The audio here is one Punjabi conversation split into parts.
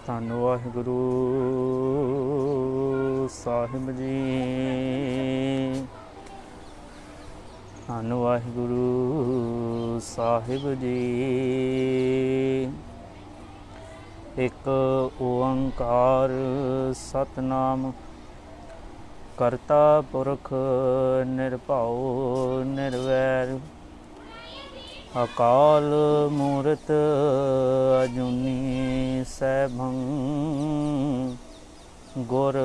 ਧੰਨ ਵਾਹਿਗੁਰੂ ਸਾਹਿਬ ਜੀ। ਧੰਨ ਵਾਹਿਗੁਰੂ ਸਾਹਿਬ ਜੀ। ਇੱਕ ਓੰਕਾਰ ਸਤਨਾਮ ਕਰਤਾ ਪੁਰਖ ਨਿਰਭਉ ਨਿਰਵੈਰ ਅਕਾਲ ਮੂਰਤ ਅਜੂਨੀ ਸੈਭੰ ਗੁਰ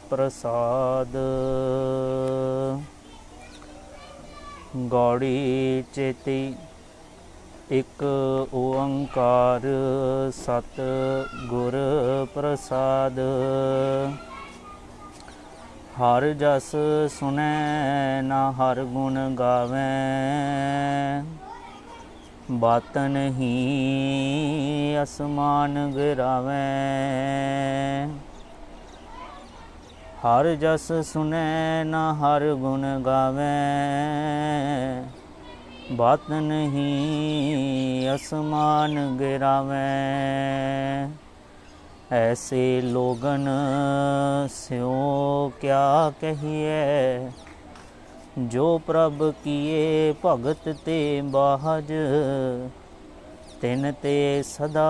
ਪ੍ਰਸਾਦ। ਗੌੜੀ ਚੇਤੀ ਇੱਕ ਓੰਕਾਰ ਸਤ ਗੁਰ ਪ੍ਰਸਾਦ। ਹਰ ਜਸ ਸੁਨੈ ਨਾ ਹਰ ਗੁਣ ਗਾਵੈ ਬਾਤਨ ਹੀ ਅਸਮਾਨ ਗਿਰਾਵੈ। ਹਰ ਜਸ ਸੁਨੈ ਨਾ ਹਰ ਗੁਣ ਗਾਵੈ ਬਾਤਨ ਹੀ ਅਸਮਾਨ ਗਿਰਾਵੈ। ऐसे लोगन स्यो क्या कहिए जो प्रभ किए भगत ते बाहज तिन ते सदा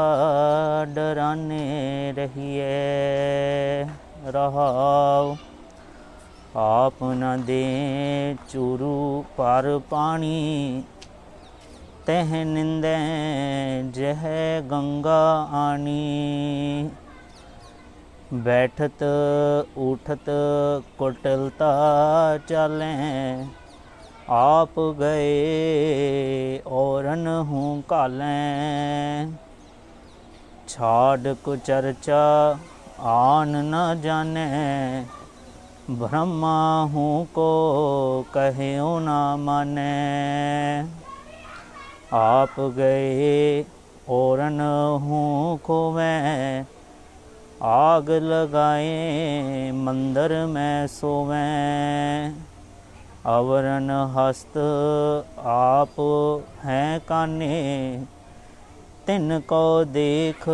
डराने रहिए। रहाओ आप न दे चूरू पर पानी तह निंदै जह गंगा आनी। बैठत उठत कुटिलता चालें आप गए औरन हूँ कालें। छाड़ कुचर्चा आन न जाने ब्रह्मा हूँ को कहो न माने। आप गए औरन हूँ को मैं आग लगाए मंदिर में सोवें। अवरन हस्त आप हैं काने तिन को देख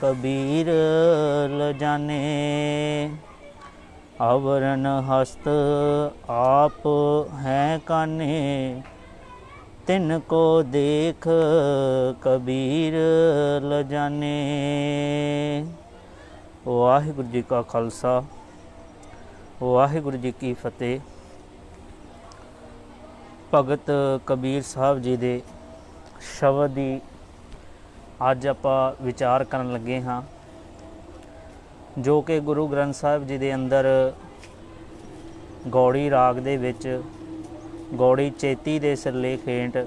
कबीर ल जाने। अवरन हस्त आप हैं काने तिन को देख कबीर ल जाने। वाहिगुरू जी का खालसा वाहिगुरू जी की फतेह। भगत कबीर साहब जी दे शब्द की अज आपां विचार करन लगे हाँ, जो कि गुरु ग्रंथ साहिब जी दे अंदर गौड़ी राग दे विच गौड़ी चेती दे सिरलेख हेठ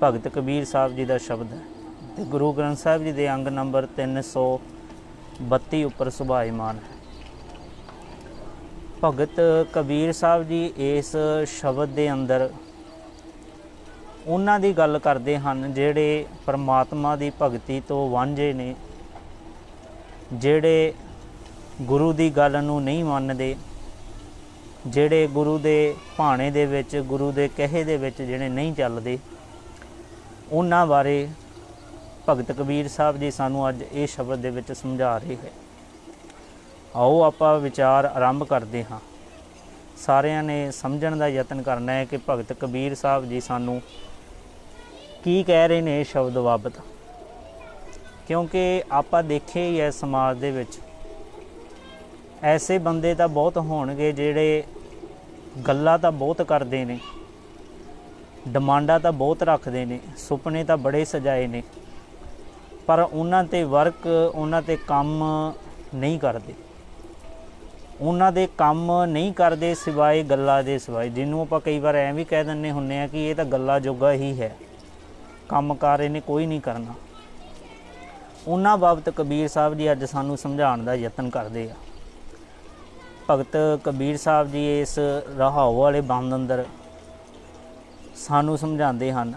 भगत कबीर साहब जी का शब्द है ते गुरु ग्रंथ साहिब जी दे अंग नंबर 332 उपर सुभाईमान है। भगत कबीर साहब जी इस शब्द के अंदर उन्हां दी गल करते हैं जिहड़े परमात्मा की भगती तो वांझे ने, जिहड़े गुरु की गल नूं नहीं मनदे, जिहड़े गुरु के भाणे दे विच गुरु के कहे दे विच जिहड़े नहीं चलदे, उन्हां बारे भगत कबीर साहब जी सानू अज ये शब्द दे विच समझा रहे हैं। आओ आपां विचार आरंभ करते हाँ। सारिਆਂ ने समझण का यतन करना है कि भगत कबीर साहब जी सानू की कह रहे हैं शब्द बाबत, क्योंकि आपां देखे ही है समाज दे विच ऐसे बंदे तो बहुत होणगे जिहड़े गल्लां तां बहुत करदे ने, डिमांडां तां बहुत रखदे ने, सुपने तां बड़े सजाए ने, पर उन्हां ते वर्क उन्हां ते काम नहीं करते। उन्हां दे काम नहीं करते सिवाए गल्लां दे सिवाए, जिन्हों आपां कई बार ऐ भी कह दिंदे हुंदे आ कि ये तां गल्लां जोगा ही है, काम कार इहने कोई नहीं करना। उन्हां बाबत कबीर साहब जी अज सानू समझाउण दा यतन करदे आ। भगत कबीर साहब जी इस रहाओ वाले बंद अंदर सानू समझाते हैं,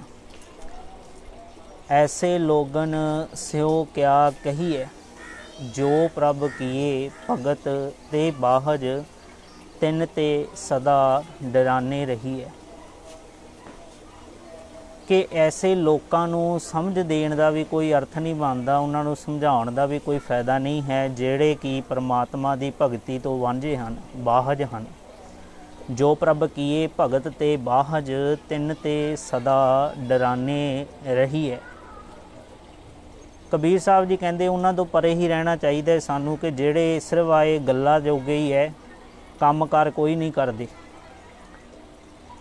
ऐसे लोगन स्यो क्या कहिए जो प्रभ किए भगत ते बाहज तिन ते सदा डराने रहिए। कि ऐसे लोगों नूं समझ देण दा भी कोई अर्थ नहीं बनता, उन्हां नूं समझाउण दा भी कोई फायदा नहीं है, जिहड़े कि परमात्मा दी भगती तो वांझे हन, बाहज हन। जो प्रभ कीए भगत ते बाहज, तिन ते सदा डराने रहीए। कबीर साहब जी कहते उन्हां तो परे ही रहना चाहिए सानू, कि जिहड़े सिर्फ आए गल्लां जोगे ही है, काम कार कोई नहीं करते,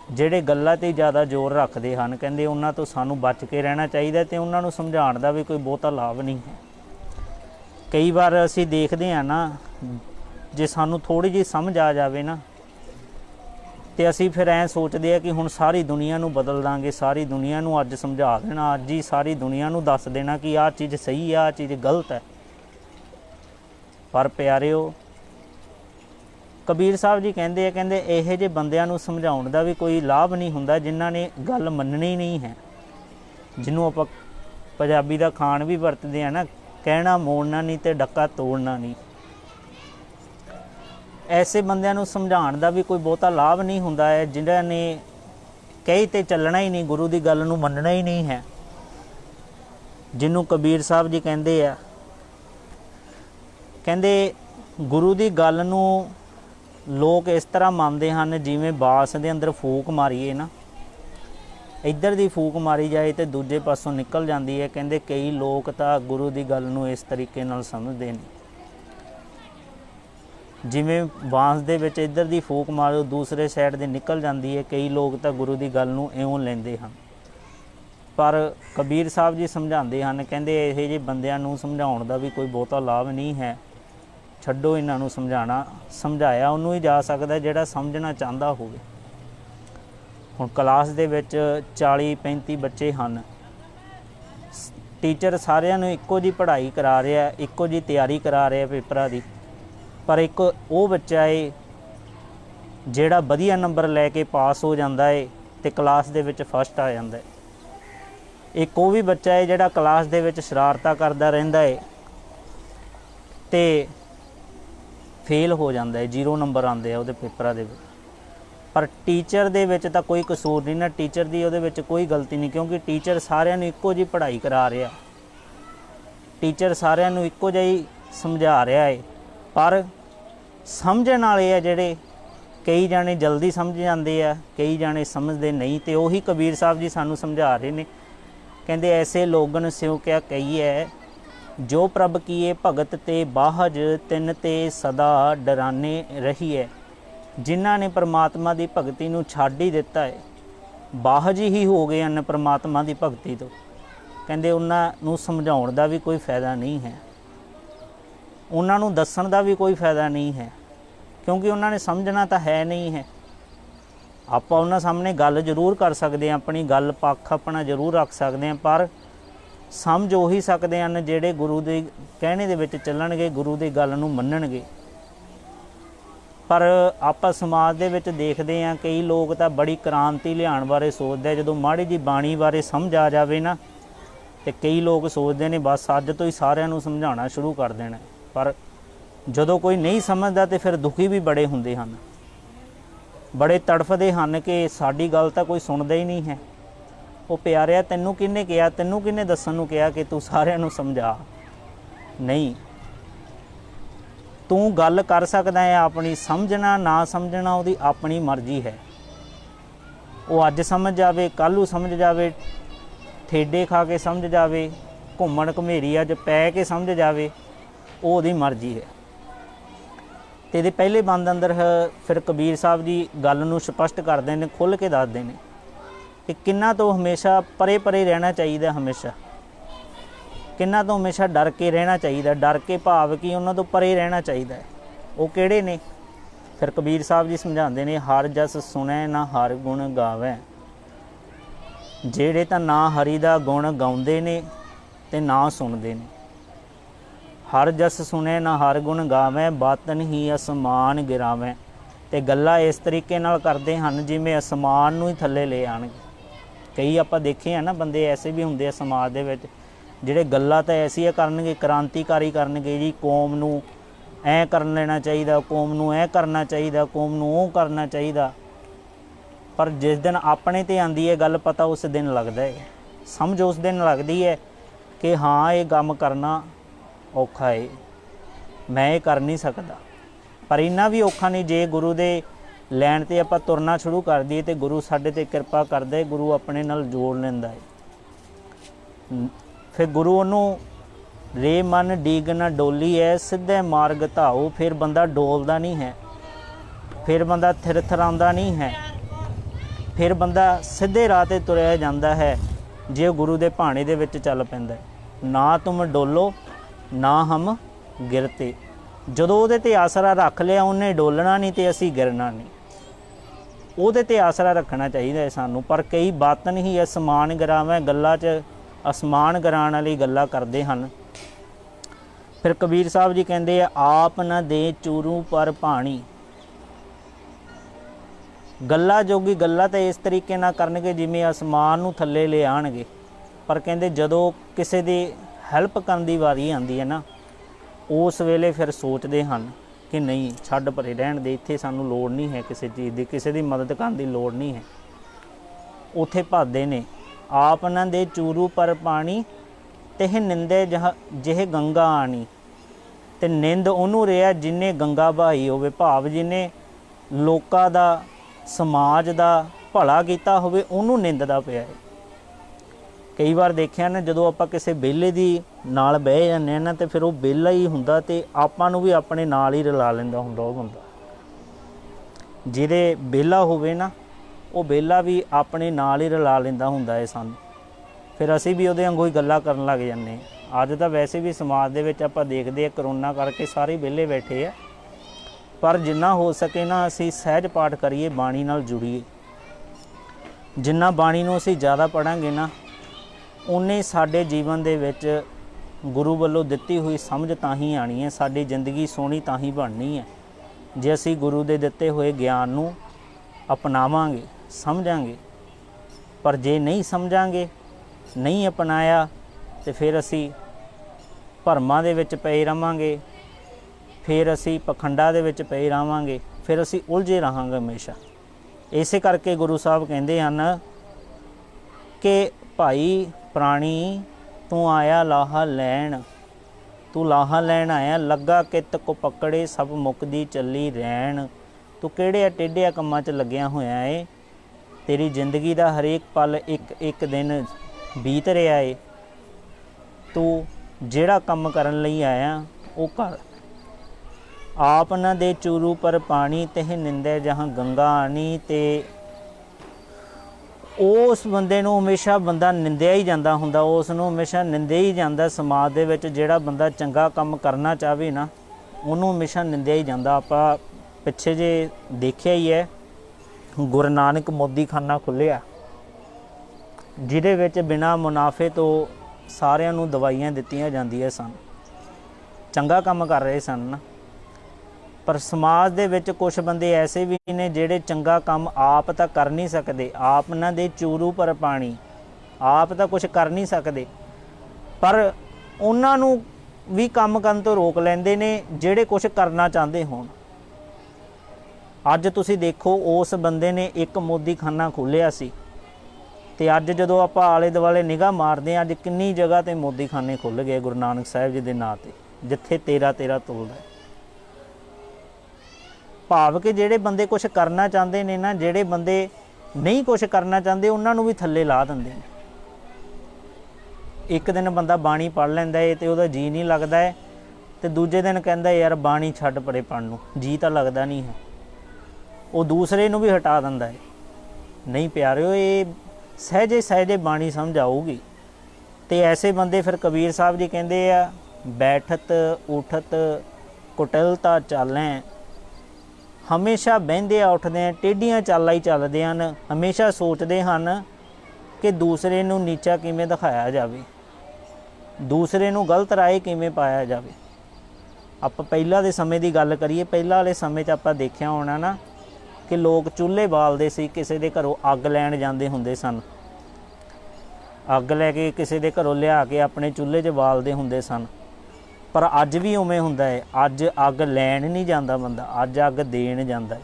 ਜਿਹੜੇ ਗੱਲਾਂ 'ਤੇ ਜ਼ਿਆਦਾ ਜ਼ੋਰ ਰੱਖਦੇ ਹਨ, ਕਹਿੰਦੇ ਉਹਨਾਂ ਤੋਂ ਸਾਨੂੰ ਬਚ ਕੇ ਰਹਿਣਾ ਚਾਹੀਦਾ ਅਤੇ ਉਹਨਾਂ ਨੂੰ ਸਮਝਾਉਣ ਦਾ ਵੀ ਕੋਈ ਬਹੁਤਾ ਲਾਭ ਨਹੀਂ ਹੈ। ਕਈ ਵਾਰ ਅਸੀਂ ਦੇਖਦੇ ਹਾਂ ਨਾ, ਜੇ ਸਾਨੂੰ ਥੋੜ੍ਹੀ ਜਿਹੀ ਸਮਝ ਆ ਜਾਵੇ ਨਾ, ਅਤੇ ਅਸੀਂ ਫਿਰ ਐਂ ਸੋਚਦੇ ਹਾਂ ਕਿ ਹੁਣ ਸਾਰੀ ਦੁਨੀਆ ਨੂੰ ਬਦਲ ਦਾਂਗੇ, ਸਾਰੀ ਦੁਨੀਆ ਨੂੰ ਅੱਜ ਸਮਝਾ ਦੇਣਾ, ਅੱਜ ਹੀ ਸਾਰੀ ਦੁਨੀਆ ਨੂੰ ਦੱਸ ਦੇਣਾ ਕਿ ਆਹ ਚੀਜ਼ ਸਹੀ ਆ, ਆਹ ਚੀਜ਼ ਗਲਤ ਹੈ। ਪਰ ਪਿਆਰਿਓ, कबीर साहब जी कहते हैं, कहते ਇਹੋ ਜਿਹੇ ਬੰਦਿਆਂ ਨੂੰ ਸਮਝਾਉਣ ਦਾ ਵੀ ਕੋਈ ਲਾਭ ਨਹੀਂ ਹੁੰਦਾ ਜਿਨ੍ਹਾਂ ਨੇ ਗੱਲ ਮੰਨਣੀ ਨਹੀਂ ਹੈ। ਜਿਹਨੂੰ ਆਪਾਂ ਪੰਜਾਬੀ ਦਾ ਖਾਣ ਵੀ ਵਰਤਦੇ ਆ ਨਾ, ਕਹਿਣਾ ਮੋੜਨਾ ਨਹੀਂ ਤੇ ਡੱਕਾ ਤੋੜਨਾ ਨਹੀਂ। ਐਸੇ ਬੰਦਿਆਂ ਨੂੰ ਸਮਝਾਉਣ ਦਾ ਵੀ ਕੋਈ ਬਹੁਤਾ ਲਾਭ ਨਹੀਂ ਹੁੰਦਾ ਹੈ, ਜਿਨ੍ਹਾਂ ਨੇ ਕਹੀ ਤੇ ਚੱਲਣਾ ਹੀ ਨਹੀਂ, ਗੁਰੂ ਦੀ ਗੱਲ ਨੂੰ ਮੰਨਣਾ ਹੀ ਨਹੀਂ ਹੈ। ਜਿਹਨੂੰ ਕਬੀਰ ਸਾਹਿਬ ਜੀ ਕਹਿੰਦੇ ਆ, ਕਹਿੰਦੇ ਗੁਰੂ ਦੀ ਗੱਲ ਨੂੰ ਲੋਕ इस तरह ਮੰਨਦੇ ਹਨ ਜਿਵੇਂ ਬਾਸ ਦੇ ਅੰਦਰ ਫੂਕ ਮਾਰੀਏ ਨਾ, ਇੱਧਰ ਦੀ ਫੂਕ ਮਾਰੀ ਜਾਏ ਤੇ ਦੂਜੇ ਪਾਸੋਂ ਨਿਕਲ ਜਾਂਦੀ ਹੈ। ਕਹਿੰਦੇ ਕਈ ਲੋਕ ਤਾਂ ਗੁਰੂ ਦੀ ਗੱਲ ਨੂੰ ਇਸ ਤਰੀਕੇ ਨਾਲ ਸਮਝਦੇ ਨੇ, ਜਿਵੇਂ ਬਾਂਸ ਦੇ ਵਿੱਚ ਇੱਧਰ ਦੀ ਫੂਕ ਮਾਰੋ ਦੂਸਰੇ ਸਾਈਡ ਦੇ ਨਿਕਲ ਜਾਂਦੀ ਹੈ। ਕਈ ਲੋਕ ਤਾਂ ਗੁਰੂ ਦੀ ਗੱਲ ਨੂੰ ਇਉਂ ਲੈਂਦੇ ਹਨ। ਪਰ ਕਬੀਰ ਸਾਹਿਬ ਜੀ ਸਮਝਾਉਂਦੇ ਹਨ, ਕਹਿੰਦੇ ਇਹੋ ਜਿਹੇ ਬੰਦਿਆਂ ਨੂੰ ਸਮਝਾਉਣ ਦਾ ਵੀ ਕੋਈ ਬਹੁਤਾ ਲਾਭ ਨਹੀਂ ਹੈ। ਛੱਡੋ ਇਹਨਾਂ ਨੂੰ ਸਮਝਾਉਣਾ, ਸਮਝਾਇਆ ਉਹਨੂੰ ਹੀ ਜਾ ਸਕਦਾ ਜਿਹੜਾ ਸਮਝਣਾ ਚਾਹੁੰਦਾ ਹੋਵੇ। ਹੁਣ ਕਲਾਸ ਦੇ ਵਿੱਚ 40-35 ਬੱਚੇ ਹਨ, ਟੀਚਰ ਸਾਰਿਆਂ ਨੂੰ ਇੱਕੋ ਜਿਹੀ ਪੜ੍ਹਾਈ ਕਰਾ ਰਿਹਾ, ਇੱਕੋ ਜਿਹੀ ਤਿਆਰੀ ਕਰਾ ਰਿਹਾ ਪੇਪਰਾਂ ਦੀ, ਪਰ ਇੱਕ ਉਹ ਬੱਚਾ ਹੈ ਜਿਹੜਾ ਵਧੀਆ ਨੰਬਰ ਲੈ ਕੇ ਪਾਸ ਹੋ ਜਾਂਦਾ ਹੈ ਅਤੇ ਕਲਾਸ ਦੇ ਵਿੱਚ ਫਸਟ ਆ ਜਾਂਦਾ ਹੈ। ਇੱਕ ਉਹ ਵੀ ਬੱਚਾ ਹੈ ਜਿਹੜਾ ਕਲਾਸ ਦੇ ਵਿੱਚ ਸ਼ਰਾਰਤਾਂ ਕਰਦਾ ਰਹਿੰਦਾ ਹੈ ਅਤੇ ਫੇਲ ਹੋ ਜਾਂਦਾ ਹੈ, 0 ਨੰਬਰ ਆਉਂਦੇ ਆ ਉਹਦੇ ਪੇਪਰਾਂ ਦੇ ਵਿੱਚ। ਪਰ ਟੀਚਰ ਦੇ ਵਿੱਚ ਤਾਂ ਕੋਈ ਕਸੂਰ ਨਹੀਂ ਨਾ, ਟੀਚਰ ਦੀ ਉਹਦੇ ਵਿੱਚ ਕੋਈ ਗਲਤੀ ਨਹੀਂ, ਕਿਉਂਕਿ ਟੀਚਰ ਸਾਰਿਆਂ ਨੂੰ ਇੱਕੋ ਜਿਹੀ ਪੜ੍ਹਾਈ ਕਰਾ ਰਿਹਾ, ਟੀਚਰ ਸਾਰਿਆਂ ਨੂੰ ਇੱਕੋ ਜਿਹਾ ਹੀ ਸਮਝਾ ਰਿਹਾ ਹੈ। ਪਰ ਸਮਝਣ ਵਾਲੇ ਆ ਜਿਹੜੇ, ਕਈ ਜਾਣੇ ਜਲਦੀ ਸਮਝ ਜਾਂਦੇ ਆ, ਕਈ ਜਾਣੇ ਸਮਝਦੇ ਨਹੀਂ, ਅਤੇ ਉਹੀ ਕਬੀਰ ਸਾਹਿਬ ਜੀ ਸਾਨੂੰ ਸਮਝਾ ਰਹੇ ਨੇ। ਕਹਿੰਦੇ ਐਸੇ ਲੋਗਨ ਸਿਉ ਕਿਆ ਕਹੀਏ, ਜੋ ਪ੍ਰਭ ਕੀਏ ਭਗਤ ਤੇ ਬਾਹਜ, ਤਿੰਨ ਤੇ ਸਦਾ ਡਰਾਨੇ ਰਹੀਏ। ਜਿਨ੍ਹਾਂ ਨੇ ਪਰਮਾਤਮਾ ਦੀ ਭਗਤੀ ਨੂੰ ਛੱਡ ਹੀ ਦਿੱਤਾ ਹੈ, ਬਾਹਜ ਹੀ ਹੋ ਗਏ ਹਨ ਪਰਮਾਤਮਾ ਦੀ ਭਗਤੀ ਤੋਂ। ਕਹਿੰਦੇ ਉਹਨਾਂ ਨੂੰ ਸਮਝਾਉਣ ਦਾ ਵੀ ਕੋਈ ਫਾਇਦਾ ਨਹੀਂ ਹੈ, ਉਹਨਾਂ ਨੂੰ ਦੱਸਣ ਦਾ ਵੀ ਕੋਈ ਫਾਇਦਾ ਨਹੀਂ ਹੈ, ਕਿਉਂਕਿ ਉਹਨਾਂ ਨੇ ਸਮਝਣਾ ਤਾਂ ਹੈ ਨਹੀਂ ਹੈ। ਆਪਾਂ ਉਹਨਾਂ ਸਾਹਮਣੇ ਗੱਲ ਜ਼ਰੂਰ ਕਰ ਸਕਦੇ ਹਾਂ, ਆਪਣੀ ਗੱਲ ਪੱਖ ਆਪਣਾ ਜ਼ਰੂਰ ਰੱਖ ਸਕਦੇ ਹਾਂ, ਪਰ ਸਮਝ ਉਹੀ ਸਕਦੇ ਹਨ ਜਿਹੜੇ ਗੁਰੂ ਦੇ ਕਹਿਣੇ ਦੇ ਵਿੱਚ ਚੱਲਣਗੇ, ਗੁਰੂ ਦੀ ਗੱਲ ਨੂੰ ਮੰਨਣਗੇ। ਪਰ ਆਪਾਂ ਸਮਾਜ ਦੇ ਵਿੱਚ ਦੇਖਦੇ ਹਾਂ ਕਈ ਲੋਕ ਤਾਂ ਬੜੀ ਕ੍ਰਾਂਤੀ ਲਿਆਉਣ ਬਾਰੇ ਸੋਚਦੇ, ਜਦੋਂ ਮਾੜੀ ਜਿਹੀ ਬਾਣੀ ਬਾਰੇ ਸਮਝ ਆ ਜਾਵੇ ਨਾ, ਤੇ ਕਈ ਲੋਕ ਸੋਚਦੇ ਨੇ ਬਸ ਅੱਜ ਤੋਂ ਹੀ ਸਾਰਿਆਂ ਨੂੰ ਸਮਝਾਉਣਾ ਸ਼ੁਰੂ ਕਰ ਦੇਣਾ। ਪਰ ਜਦੋਂ ਕੋਈ ਨਹੀਂ ਸਮਝਦਾ ਤੇ ਫਿਰ ਦੁਖੀ ਵੀ ਬੜੇ ਹੁੰਦੇ ਹਨ, ਬੜੇ ਤੜਫਦੇ ਹਨ ਕਿ ਸਾਡੀ ਗੱਲ ਤਾਂ ਕੋਈ ਸੁਣਦਾ ਹੀ ਨਹੀਂ ਹੈ। ਉਹ ਪਿਆਰਿਆ, ਤੈਨੂੰ ਕਿਹਨੇ ਕਿਹਾ, ਤੈਨੂੰ ਕਿਹਨੇ ਦੱਸਣ ਨੂੰ ਕਿਹਾ ਕਿ ਤੂੰ ਸਾਰਿਆਂ ਨੂੰ ਸਮਝਾ? ਨਹੀਂ, ਤੂੰ ਗੱਲ ਕਰ ਸਕਦਾ ਹੈ ਆਪਣੀ, ਸਮਝਣਾ ਨਾ ਸਮਝਣਾ ਉਹਦੀ ਆਪਣੀ ਮਰਜ਼ੀ ਹੈ। ਉਹ ਅੱਜ ਸਮਝ ਜਾਵੇ, ਕੱਲ੍ਹ ਨੂੰ ਸਮਝ ਜਾਵੇ, ਠੇਡੇ ਖਾ ਕੇ ਸਮਝ ਜਾਵੇ, ਘੁੰਮਣ ਘੁਮੇਰੀ ਅੱਜ ਪੈ ਕੇ ਸਮਝ ਜਾਵੇ, ਉਹ ਉਹਦੀ ਮਰਜ਼ੀ ਹੈ। ਅਤੇ ਇਹਦੇ ਪਹਿਲੇ ਬੰਦ ਅੰਦਰ ਫਿਰ ਕਬੀਰ ਸਾਹਿਬ ਜੀ ਗੱਲ ਨੂੰ ਸਪਸ਼ਟ ਕਰਦੇ ਨੇ, ਖੁੱਲ੍ਹ ਕੇ ਦੱਸਦੇ ਨੇ ਕਿ ਕਿਹਨਾਂ ਤੋਂ ਹਮੇਸ਼ਾ ਪਰੇ ਪਰੇ ਰਹਿਣਾ ਚਾਹੀਦਾ, ਹਮੇਸ਼ਾ ਕਿਹਨਾਂ ਤੋਂ ਹਮੇਸ਼ਾ ਡਰ ਕੇ ਰਹਿਣਾ ਚਾਹੀਦਾ। ਡਰ ਕੇ ਭਾਵ ਕਿ ਉਹਨਾਂ ਤੋਂ ਪਰੇ ਰਹਿਣਾ ਚਾਹੀਦਾ ਹੈ। ਉਹ ਕਿਹੜੇ ਨੇ? ਫਿਰ ਕਬੀਰ ਸਾਹਿਬ ਜੀ ਸਮਝਾਉਂਦੇ ਨੇ, ਹਰ ਜਸ ਸੁਣੈ ਨਾ ਹਰ ਗੁਣ ਗਾਵੈ। ਜਿਹੜੇ ਤਾਂ ਨਾ ਹਰੀ ਦਾ ਗੁਣ ਗਾਉਂਦੇ ਨੇ ਅਤੇ ਨਾ ਸੁਣਦੇ ਨੇ। ਹਰ ਜਸ ਸੁਣੈ ਨਾ ਹਰ ਗੁਣ ਗਾਵੈ, ਬਾਤਨ ਹੀ ਅਸਮਾਨ ਗਿਰਾਵੈ। ਅਤੇ ਗੱਲਾਂ ਇਸ ਤਰੀਕੇ ਨਾਲ ਕਰਦੇ ਹਨ ਜਿਵੇਂ ਅਸਮਾਨ ਨੂੰ ਹੀ ਥੱਲੇ ਲੈ ਆਉਣਗੇ। ਕਈ ਆਪਾਂ ਦੇਖੇ ਆ ਨਾ ਬੰਦੇ ਐਸੇ ਵੀ ਹੁੰਦੇ ਆ ਸਮਾਜ ਦੇ ਵਿੱਚ, ਜਿਹੜੇ ਗੱਲਾਂ ਤਾਂ ਐਸੀਆਂ ਕਰਨਗੇ, ਕ੍ਰਾਂਤੀਕਾਰੀ ਕਰਨਗੇ ਜੀ, ਕੌਮ ਨੂੰ ਐਂ ਕਰ ਲੈਣਾ ਚਾਹੀਦਾ, ਕੌਮ ਨੂੰ ਐਂ ਕਰਨਾ ਚਾਹੀਦਾ, ਕੌਮ ਨੂੰ ਉਹ ਕਰਨਾ ਚਾਹੀਦਾ। पर जिस दिन अपने ते आंदी है गल पता उस दिन लगता है, समझ उस दिन लगती है कि हाँ ये काम करना औखा है, मैं ये कर नहीं सकता। पर इन्ना भी औखा नहीं, जे गुरु दे लैन ते आपां तुरना शुरू कर दईए तो गुरु साडे ते किरपा करदा है, गुरु अपने नाल जोड़ लैंदा है। फिर गुरु उन्होंने रे मन डीग ना डोली है, सीधे मार्ग धाओ, फिर बंदा डोलदा नहीं है, फिर बंदा थिरथरांदा नहीं है, फिर बंदा सीधे राह ते तुरया जांदा है जे गुरु दे भाणे दे विच चल पैंदा है। ना तुम डोलो ना हम गिरते, जदों उहदे ते आसरा रख लिया उन्हें डोलना नहीं ते असीं गिरना नहीं, उहदे ते आसरा रखना चाहिए है सानू। पर कई बातन ही असमान गिरावे गल्लां च असमान गिराण वाली गल्लां करदे हन। फिर कबीर साहब जी कहंदे आप न दे चूरू पर पाणी, गल्ला जोगी गल्ला तो इस तरीके ना करनगे जिमें आसमान नूं थल्ले ले आणगे। पर कहंदे जदों किसी दी हैल्प करन दी वारी आंदी है ना, उस वेले फिर सोचते हैं कि नहीं छड्ड परे रहण दे, इत्थे सानू लोड़ नहीं है किसी चीज़ की, किसी की मदद करन दी लोड़ नहीं है। उत्थे भजदे ने आप न दे चूरू पर पानी, तेह निंदे जिह गंगा आनी, ते निंद उहनूं रिहा जिन्हें गंगा बहाई होवे, भाव जिन्हें लोकां दा समाज का भला किया होवे उहनूं निंददा पिया है। कई बार देखिया ना जदों आपां किसी बेले दी नाल बह जांदे ना तो फिर वो बेला ही हुंदा ते आपां नूं भी अपने नाल ही रला लैंदा हुंदा वो बंदा। जिहदे बेला होवे ना वो बेला भी अपने नाल ही रला लैंदा हुंदा है सानूं, फिर असीं भी उहदे वांगू ही गल्लां करन लग जांदे। अज तां वैसे भी समाज दे विच आपां देखदे करोना करके सारे बेले बैठे आ, पर जिन्ना हो सके ना असी सहज पाठ करिए, बाणी नाल जुड़ीए। जिन्ना बाणी नूं असी ज़्यादा पढ़ांगे ना उन्ने साडे जीवन दे विच गुरु वल्लों दित्ती हुई समझ तां ही आनी है, साडी जिंदगी सोहणी तां ही बननी है जे असी गुरु दे दित्ते हुए ज्ञान नूं अपनावांगे, समझांगे। पर जे नहीं समझांगे, नहीं अपनाया तो फिर असी भरमां दे विच पए रहांगे, फिर असी पखंडा दे विच पए रहांगे, फिर असी उलझे रहांगे हमेशा। इसे करके गुरु साहब कहंदे हन कि भाई प्राणी तू आया लाहा लैण, तू लाहा लैण आया, लगा कित को पकड़े सब मुकदी चली रैण। तू किहड़े टेढ़े कम्मां च लग्या होया है, तेरी जिंदगी दा हरेक पल एक एक दिन बीत रहा है, तू जिहड़ा काम करन लई आया वो कर। आप न दे चूरू पर पानी, तेह निंदे जहाँ गंगा आनी। ते उस बंदे नूं हमेशा बंदा निंदिया ही जांदा हुंदा, उस नूं हमेशा निंदे ही जांदा। समाज दे विच जिहड़ा बंदा चंगा काम करना चाहे ना उन्होंने हमेशा निंदिया ही जांदा। आपां पिछे जे देखिया ही है, गुरु नानक मोदी खाना खुलिया जिहदे विच बिना मुनाफे तो सारिਆਂ ਨੂੰ दवाइयां दित्तियां ਜਾਂਦੀਆਂ सन, चंगा काम कर रहे सन ना। पर समाज दे विच कुछ बंदे ऐसे भी ने जिहड़े चंगा काम आप तां कर नहीं सकते, आप ना दे चूरू पर पानी, आप तां कुछ कर नहीं सकते, पर उन्हां नूं भी काम करन तो रोक लैंदे ने जिहड़े कुछ करना चाहते होण। अज तुसीं देखो उस बंदे ने एक मोदी खाना खोलिया सी ते अज जदों आपां आले दुआले निगाह मारदे अज किन्नी जगह ते मोदी खाने खुल गए गुरु नानक साहिब जी दे नां ते, जिथे तेरा तेरा तुलदा है। भाव कि जिहड़े बंदे कुछ करना चाहते ने ना, जिहड़े बंदे नहीं कुछ करना चाहते उन्होंने भी थल्ले ला देंदे ने। एक दिन बंदा बाणी पढ़ लैंदा है तो उहदा जी नहीं लगता है, तो दूजे दिन कहंदा यार बाणी छड्ड परे पढ़न नूं, जी तो लगता नहीं है, वो दूसरे नूं भी हटा दिंदा है। नहीं प्यारिओ, ये सहजे सहजे बाणी समझ आऊगी। तो ऐसे बंदे फिर कबीर साहब जी कहंदे आ बैठत उठत कुटिलता चालें, हमेशा बहिंदे उठदे टेढ़ियां चालां ही चलदे हन, हमेशा सोचते हैं कि दूसरे नूं नीचा किवें दिखाया जाए, दूसरे नूं गलत राह किवें पाया जाए। आपां पहिलां दे समय की गल करिए, पहिलां वाले समय 'च आपां देखिया होना ना कि लोग चूल्हे बालदे सी, किसी दे घरों अग लैण जांदे हुंदे सन, अग लैके किसी दे घरों लिया के अपने चूल्हे 'च बालदे हुंदे सन। पर अज भी उवें हुंदा है, अज अग लैण नहीं जांदा बंदा, अज अग देण जांदा है।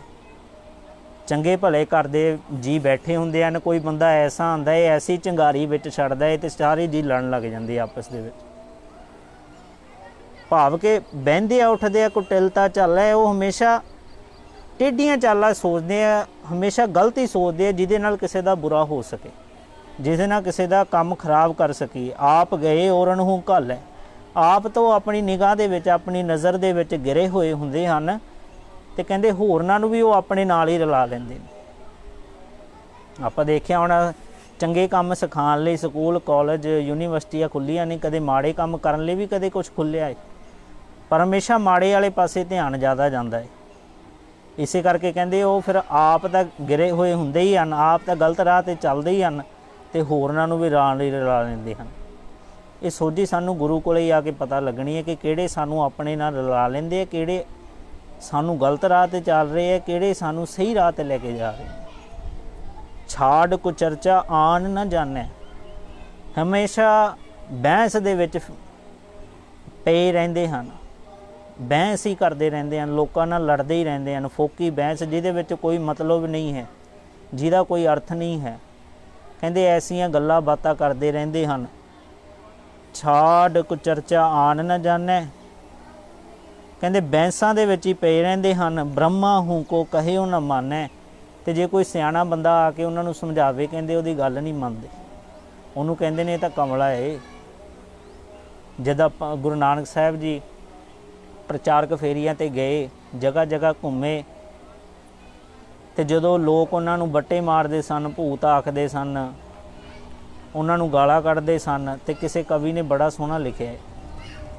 ਚੰਗੇ ਭਲੇ ਕਰਦੇ ਜੀ ਬੈਠੇ ਹੁੰਦੇ ਹਨ, ਕੋਈ ਬੰਦਾ ਐਸਾ ਆਉਂਦਾ ਹੈ ਐਸੀ ਚੰਗਾਰੀ ਵਿੱਚ ਛੱਡਦਾ ਹੈ ਤੇ ਸਾਰੇ ਜੀ ਲੜਨ ਲੱਗ ਜਾਂਦੇ ਆਪਸ ਦੇ ਵਿੱਚ। ਭਾਵ ਕਿ ਬਹਿੰਦੇ ਆ ਉੱਠਦੇ ਆ ਕੁਟਿਲਤਾ ਚੱਲ ਹੈ, ਉਹ ਹਮੇਸ਼ਾ ਟੇਢੀਆਂ ਚਾਲਾਂ ਸੋਚਦੇ ਆ, ਹਮੇਸ਼ਾ ਗਲਤ ਹੀ ਸੋਚਦੇ ਆ ਜਿਹਦੇ ਨਾਲ ਕਿਸੇ ਦਾ ਬੁਰਾ ਹੋ ਸਕੇ, ਜਿਹਦੇ ਨਾਲ ਕਿਸੇ ਦਾ ਕੰਮ ਖਰਾਬ ਕਰ ਸਕੀਏ। ਆਪ ਗਏ ਔਰਨ ਹੂੰ ਘੱਲ ਹੈ, ਆਪ ਤੋਂ ਆਪਣੀ ਨਿਗਾਹ ਦੇ ਵਿੱਚ ਆਪਣੀ ਨਜ਼ਰ ਦੇ ਵਿੱਚ ਗਿਰੇ ਹੋਏ ਹੁੰਦੇ ਹਨ ਤੇ ਕਹਿੰਦੇ ਹੋਰਨਾਂ ਨੂੰ ਵੀ ਉਹ ਆਪਣੇ ਨਾਲ ਹੀ ਰਲਾ ਲੈਂਦੇ ਨੇ। ਆਪਾਂ ਦੇਖਿਆ ਹੁਣ ਚੰਗੇ ਕੰਮ ਸਿਖਾਉਣ ਲਈ ਸਕੂਲ ਕਾਲਜ ਯੂਨੀਵਰਸਿਟੀਆਂ ਖੁੱਲ੍ਹੀਆਂ ਨਹੀਂ, ਕਦੇ ਮਾੜੇ ਕੰਮ ਕਰਨ ਲਈ ਵੀ ਕਦੇ ਕੁਛ ਖੁੱਲ੍ਹਿਆ ਹੈ, ਪਰ ਹਮੇਸ਼ਾ ਮਾੜੇ ਵਾਲੇ ਪਾਸੇ ਧਿਆਨ ਜ਼ਿਆਦਾ ਜਾਂਦਾ ਹੈ। ਇਸੇ ਕਰਕੇ ਕਹਿੰਦੇ ਉਹ ਫਿਰ ਆਪ ਤਾਂ ਗਿਰੇ ਹੋਏ ਹੁੰਦੇ ਹੀ ਹਨ, ਆਪ ਤਾਂ ਗਲਤ ਰਾਹ 'ਤੇ ਚੱਲਦੇ ਹੀ ਹਨ ਅਤੇ ਹੋਰਨਾਂ ਨੂੰ ਵੀ ਰਲਾ ਲੈਂਦੇ ਹਨ। ਇਹ ਸੋਝੀ ਸਾਨੂੰ ਗੁਰੂ ਕੋਲ ਹੀ ਆ ਕੇ ਪਤਾ ਲੱਗਣੀ ਹੈ ਕਿ ਕਿਹੜੇ ਸਾਨੂੰ ਆਪਣੇ ਨਾਲ ਰਲਾ ਲੈਂਦੇ ਆ, ਕਿਹੜੇ ਸਾਨੂੰ ਗਲਤ ਰਾਹ 'ਤੇ ਚੱਲ ਰਹੇ ਆ, ਕਿਹੜੇ ਸਾਨੂੰ ਸਹੀ ਰਾਹ 'ਤੇ ਲੈ ਕੇ ਜਾ ਰਹੇ। ਛਾੜ ਕੁਚਰਚਾ ਆਨ ਨਾ ਜਾਣੈ, ਹਮੇਸ਼ਾ ਬਹਿਸ ਦੇ ਵਿੱਚ ਪਏ ਰਹਿੰਦੇ ਹਨ, ਬਹਿਸ ਹੀ ਕਰਦੇ ਰਹਿੰਦੇ ਹਨ, ਲੋਕਾਂ ਨਾਲ ਲੜਦੇ ਹੀ ਰਹਿੰਦੇ ਹਨ। ਫੋਕੀ ਬਹਿਸ ਜਿਹਦੇ ਵਿੱਚ ਕੋਈ ਮਤਲਬ ਨਹੀਂ ਹੈ, ਜਿਹਦਾ ਕੋਈ ਅਰਥ ਨਹੀਂ ਹੈ। ਕਹਿੰਦੇ ਐਸੀਆਂ ਗੱਲਾਂ ਬਾਤਾਂ ਕਰਦੇ ਰਹਿੰਦੇ ਹਨ। ਛਾੜ ਕੁਚਰਚਾ ਆਨ ਨਾ ਜਾਣੈ, ਕਹਿੰਦੇ ਬਹਿਸਾਂ ਦੇ ਵਿੱਚ ਹੀ ਪਏ ਰਹਿੰਦੇ ਹਨ। ਬ੍ਰਹਮਾ ਹੂੰ ਕੋ ਕਹਿਓ ਨਾ ਮਾਨੈ, ਅਤੇ ਜੇ ਕੋਈ ਸਿਆਣਾ ਬੰਦਾ ਆ ਕੇ ਉਹਨਾਂ ਨੂੰ ਸਮਝਾਵੇ ਕਹਿੰਦੇ ਉਹਦੀ ਗੱਲ ਨਹੀਂ ਮੰਨਦੇ, ਉਹਨੂੰ ਕਹਿੰਦੇ ਨੇ ਇਹ ਤਾਂ ਕਮਲਾ ਹੈ। ਜਦ ਆਪਾਂ ਗੁਰੂ ਨਾਨਕ ਸਾਹਿਬ ਜੀ ਪ੍ਰਚਾਰਕ ਫੇਰੀਆਂ 'ਤੇ ਗਏ, ਜਗ੍ਹਾ ਜਗ੍ਹਾ ਘੁੰਮੇ, ਅਤੇ ਜਦੋਂ ਲੋਕ ਉਹਨਾਂ ਨੂੰ ਬੱਟੇ ਮਾਰਦੇ ਸਨ, ਭੂਤ ਆਖਦੇ ਸਨ, ਉਹਨਾਂ ਨੂੰ ਗਾਲਾਂ ਕੱਢਦੇ ਸਨ, ਅਤੇ ਕਿਸੇ ਕਵੀ ਨੇ ਬੜਾ ਸੋਹਣਾ ਲਿਖਿਆ।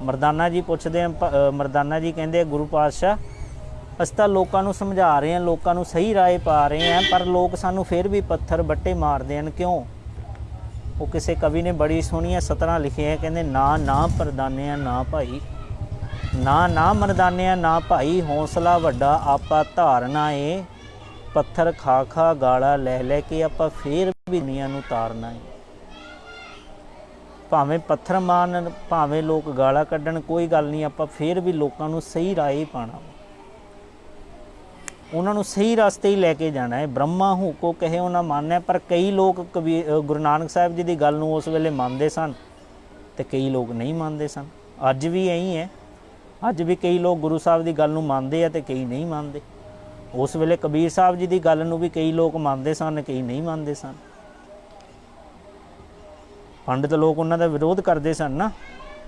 ਮਰਦਾਨਾ ਜੀ ਪੁੱਛਦੇ ਆ, ਮਰਦਾਨਾ ਜੀ ਕਹਿੰਦੇ ਗੁਰੂ ਪਾਤਸ਼ਾਹ ਅਸੀਂ ਤਾਂ ਲੋਕਾਂ ਨੂੰ ਸਮਝਾ ਰਹੇ ਹਾਂ, ਲੋਕਾਂ ਨੂੰ ਸਹੀ ਰਾਹ ਪਾ ਰਹੇ ਹਾਂ, ਪਰ ਲੋਕ ਸਾਨੂੰ ਫਿਰ ਵੀ ਪੱਥਰ ਬੱਟੇ ਮਾਰਦੇ ਹਨ, ਕਿਉਂ? ਉਹ ਕਿਸੇ ਕਵੀ ਨੇ ਬੜੀ ਸੋਹਣੀਆਂ ਸਤਰਾਂ ਲਿਖੀਆਂ, ਕਹਿੰਦੇ ਨਾ ਨਾ ਪਰਦਾਨਿਆਂ ਨਾ ਭਾਈ, ਨਾ ਨਾ ਮਰਦਾਨਿਆਂ ਨਾ ਭਾਈ, ਹੌਸਲਾ ਵੱਡਾ ਆਪਾ ਧਾਰਨਾ ਏ, ਪੱਥਰ ਖਾ ਖਾ ਗਾਲਾ ਲੈ ਲੈ ਕੇ ਆਪਾਂ ਫੇਰ ਵੀ ਦੁਨੀਆ ਨੂੰ ਤਾਰਨਾ ਏ। ਭਾਵੇਂ ਪੱਥਰ ਮਾਰਨ, ਭਾਵੇਂ ਲੋਕ ਗਾਲਾਂ ਕੱਢਣ, ਕੋਈ ਗੱਲ ਨਹੀਂ, ਆਪਾਂ ਫੇਰ ਵੀ ਲੋਕਾਂ ਨੂੰ ਸਹੀ ਰਾਹ ਹੀ ਪਾਉਣਾ, ਉਹਨਾਂ ਨੂੰ ਸਹੀ ਰਸਤੇ ਹੀ ਲੈ ਕੇ ਜਾਣਾ ਹੈ। ਬ੍ਰਹਮਾ ਹੂ ਕੋ ਕਹਿਓ ਨਾ ਮਾਨੈ, ਪਰ ਕਈ ਲੋਕ ਗੁਰੂ ਨਾਨਕ ਸਾਹਿਬ ਜੀ ਦੀ ਗੱਲ ਨੂੰ ਉਸ ਵੇਲੇ ਮੰਨਦੇ ਸਨ ਅਤੇ ਕਈ ਲੋਕ ਨਹੀਂ ਮੰਨਦੇ ਸਨ। ਅੱਜ ਵੀ ਇਹੀ ਹੈ, ਅੱਜ ਵੀ ਕਈ ਲੋਕ ਗੁਰੂ ਸਾਹਿਬ ਦੀ ਗੱਲ ਨੂੰ ਮੰਨਦੇ ਆ ਅਤੇ ਕਈ ਨਹੀਂ ਮੰਨਦੇ। ਉਸ ਵੇਲੇ ਕਬੀਰ ਸਾਹਿਬ ਜੀ ਦੀ ਗੱਲ ਨੂੰ ਵੀ ਕਈ ਲੋਕ ਮੰਨਦੇ ਸਨ, ਕਈ ਨਹੀਂ ਮੰਨਦੇ ਸਨ। ਪੰਡਿਤ ਲੋਕ ਉਹਨਾਂ ਦਾ ਵਿਰੋਧ ਕਰਦੇ ਸਨ ਨਾ।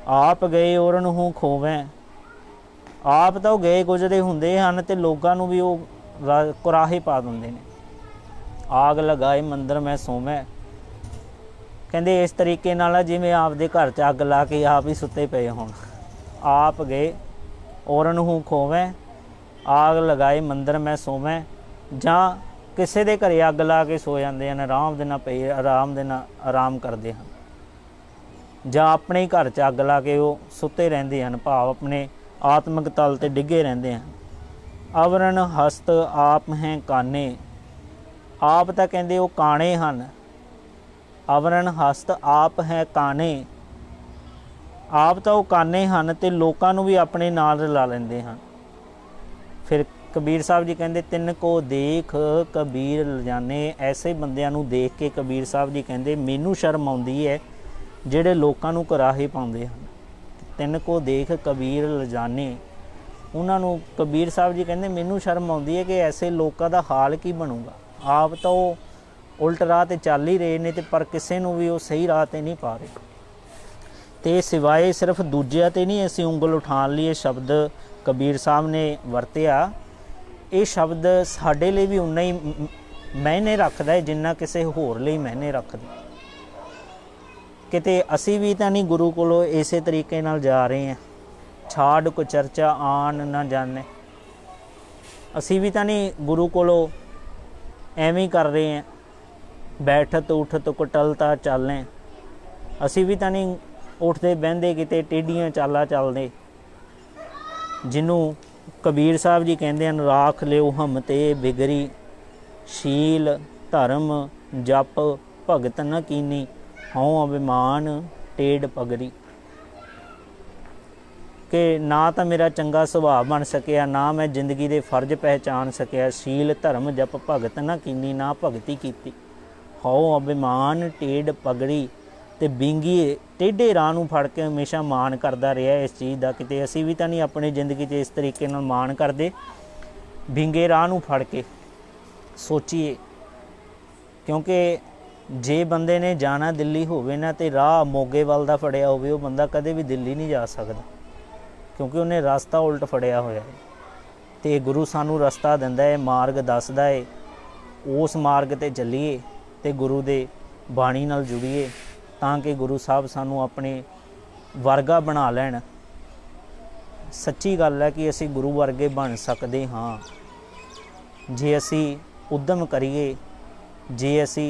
ਆਪ ਗਏ ਔਰਨ ਹੂੰ ਖੋਵੈ, ਆਪ ਤਾਂ ਉਹ ਗਏ ਗੁਜ਼ਰੇ ਹੁੰਦੇ ਹਨ ਅਤੇ ਲੋਕਾਂ ਨੂੰ ਵੀ ਉਹ ਕੁਰਾਹੇ ਪਾ ਦਿੰਦੇ ਨੇ। ਆਗ ਲਗਾਏ ਮੰਦਰ ਮੈਂ ਸੋਵੈ, ਕਹਿੰਦੇ ਇਸ ਤਰੀਕੇ ਨਾਲ ਜਿਵੇਂ ਆਪਦੇ ਘਰ 'ਚ ਅੱਗ ਲਾ ਕੇ ਆਪ ਹੀ ਸੁੱਤੇ ਪਏ ਹੋਣ। ਆਪ ਗਏ ਔਰਨ ਹੂੰ ਖੋਵੈ, ਆਗ ਲਗਾਏ ਮੰਦਰ ਮੈਂ ਸੋਵੈ, ਜਾਂ ਕਿਸੇ ਦੇ ਘਰੇ ਅੱਗ ਲਾ ਕੇ ਸੋ ਜਾਂਦੇ ਹਨ, ਆਰਾਮ ਦੇ ਨਾਲ ਪਏ, ਆਰਾਮ ਦੇ ਨਾਲ ਆਰਾਮ ਕਰਦੇ ਹਨ, ਜਾਂ ਆਪਣੇ ਹੀ ਘਰ 'ਚ ਅੱਗ ਲਾ ਕੇ ਉਹ ਸੁੱਤੇ ਰਹਿੰਦੇ ਹਨ, ਭਾਵ ਆਪਣੇ ਆਤਮਿਕ ਤਲ 'ਤੇ ਡਿੱਗੇ ਰਹਿੰਦੇ ਹਨ। ਅਵਰਨ ਹਸਤ ਆਪ ਹੈ ਕਾਨੇ, ਆਪ ਤਾਂ ਕਹਿੰਦੇ ਉਹ ਕਾਣੇ ਹਨ। ਅਵਰਨ ਹਸਤ ਆਪ ਹੈ ਕਾਨੇ, ਆਪ ਤਾਂ ਉਹ ਕਾਨੇ ਹਨ ਅਤੇ ਲੋਕਾਂ ਨੂੰ ਵੀ ਆਪਣੇ ਨਾਲ ਰਲਾ ਲੈਂਦੇ ਹਨ। ਫਿਰ ਕਬੀਰ ਸਾਹਿਬ ਜੀ ਕਹਿੰਦੇ ਤਿੰਨ ਕੋ ਦੇਖ ਕਬੀਰ ਲਜਾਨੇ, ਐਸੇ ਬੰਦਿਆਂ ਨੂੰ ਦੇਖ ਕੇ ਕਬੀਰ ਸਾਹਿਬ ਜੀ ਕਹਿੰਦੇ ਮੈਨੂੰ ਸ਼ਰਮ ਆਉਂਦੀ ਹੈ ਜਿਹੜੇ ਲੋਕਾਂ ਨੂੰ ਕੁਰਾਹੇ ਪਾਉਂਦੇ ਹਨ। ਤਿੰਨ ਕੋ ਦੇਖ ਕਬੀਰ ਲਜਾਨੇ, ਉਹਨਾਂ ਨੂੰ ਕਬੀਰ ਸਾਹਿਬ ਜੀ ਕਹਿੰਦੇ ਮੈਨੂੰ ਸ਼ਰਮ ਆਉਂਦੀ ਹੈ ਕਿ ਐਸੇ ਲੋਕਾਂ ਦਾ ਹਾਲ ਕੀ ਬਣੂਗਾ। ਆਪ ਤਾਂ ਉਹ ਉਲਟ ਰਾਹ 'ਤੇ ਚੱਲ ਹੀ ਰਹੇ ਨੇ ਅਤੇ ਪਰ ਕਿਸੇ ਨੂੰ ਵੀ ਉਹ ਸਹੀ ਰਾਹ 'ਤੇ ਨਹੀਂ ਪਾ ਰਹੇ। ਅਤੇ ਸਿਵਾਏ ਸਿਰਫ ਦੂਜਿਆਂ 'ਤੇ ਨਹੀਂ ਅਸੀਂ ਉਂਗਲ ਉਠਾਉਣ ਲਈ ਇਹ ਸ਼ਬਦ ਕਬੀਰ ਸਾਹਿਬ ਨੇ ਵਰਤਿਆ, ਇਹ ਸ਼ਬਦ ਸਾਡੇ ਲਈ ਵੀ ਉਨਾ ਹੀ ਮਾਇਨੇ ਰੱਖਦਾ ਹੈ ਜਿੰਨਾ ਕਿਸੇ ਹੋਰ ਲਈ ਮਾਇਨੇ ਰੱਖਦਾ। ਕਿਤੇ ਅਸੀਂ ਵੀ ਤਾਂ ਨਹੀਂ ਗੁਰੂ ਕੋਲੋਂ ਇਸੇ ਤਰੀਕੇ ਨਾਲ ਜਾ ਰਹੇ ਹਾਂ। ਛਾੜ ਕੋ ਚਰਚਾ ਆਨ ਨਾ ਜਾਣੈ, ਅਸੀਂ ਵੀ ਤਾਂ ਨਹੀਂ ਗੁਰੂ ਕੋਲੋਂ ਐਵੇਂ ਕਰ ਰਹੇ ਹਾਂ ਬੈਠਤ ਉਠਤ ਕੁਟਲਤਾ ਚਾਲੈ, ਅਸੀਂ ਵੀ ਤਾਂ ਨਹੀਂ ਉੱਠਦੇ ਬਹਿੰਦੇ ਕਿਤੇ ਟੇਢੀਆਂ ਚਾਲਾਂ ਚੱਲਦੇ। ਜਿਹਨੂੰ ਕਬੀਰ ਸਾਹਿਬ ਜੀ ਕਹਿੰਦੇ ਹਨ ਰਾਖ ਲਿਓ ਹਮ ਤੇ ਬਿਗਰੀ, ਸ਼ੀਲ ਧਰਮ ਜਪ ਭਗਤ ਨ ਕੀਨੀ, ਹਉ ਅਭਿਮਾਨ ਟੇਢ ਪਗਰੀ। कि ना तो मेरा चंगा सुभाव बन सकिया, ना मैं जिंदगी के फर्ज पहचान सकिया। शील धर्म जप भगत ना कीनी, ना भगती कीती। हौ अभिमान टेढ़ पगड़ी ते बिंगी टेढ़े राह नूं फड़ के हमेशा मान करदा रहा इस चीज़ का। किते असीं भी तां नहीं अपनी जिंदगी 'च इस तरीके नाल मान करदे बिंगे राह नूं फड़ के। सोचिए, क्योंकि जे बंदे ने जाना दिल्ली होवे ना ते राह मोगे वाल दा फड़िया होवे, वो बंदा कदे भी दिल्ली नहीं जा सकदा, क्योंकि उन्हें रास्ता उल्ट फड़िया होया है। तो गुरु सानू रस्ता दिंदा है, मार्ग दसदा है। उस मार्ग ते चलीए ते गुरु दे बाणी नाल जुड़ीए, तां कि गुरु साहब सानू अपने वर्गा बना लैण। सच्ची गल है कि असी गुरु वर्गे बन सकते हाँ, जे असी उद्यम करिए, जे असी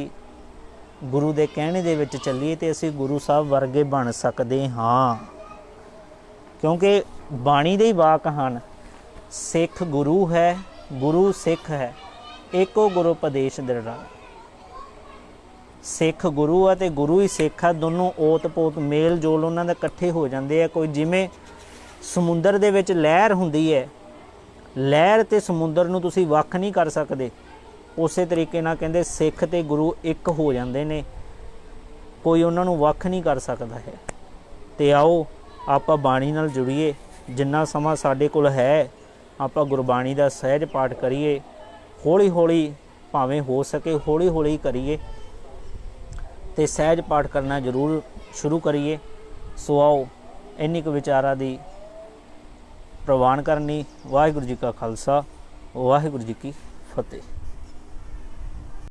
गुरु दे कहने दे विच चलीए तो असी गुरु साहब वर्गे बन सकते हाँ। क्योंकि बाणी दे ही वाक हन, सिख गुरु है, गुरु सिख है, एको गुरु उपदेश दृढ़। सिख गुरु है तो गुरु ही सिख है, दोनों ओत पोत मेल जोल उन्हां दे इकट्ठे हो जाते हैं। कोई जिमें समुंदर दे विच लहर हुंदी है, लहर ते समुंदर नूं तुसीं वख नहीं कर सकते, उस तरीके नाल कहंदे सिख ते गुरु एक हो जाते ने, कोई उन्हां नूं वख नहीं कर सकता है। ते आओ आपां बाणी नाल जुड़ीए, जिन्ना समा साडे कोल है आपां गुरबाणी दा सहज पाठ करिए। हौली हौली भावें हो सके हौली हौली करिए, ते सहज पाठ करना जरूर शुरू करिए। सो आओ इन्नी क विचारां दी प्रवान करनी। वाहिगुरू जी का खालसा, वाहिगुरू जी की फतेह।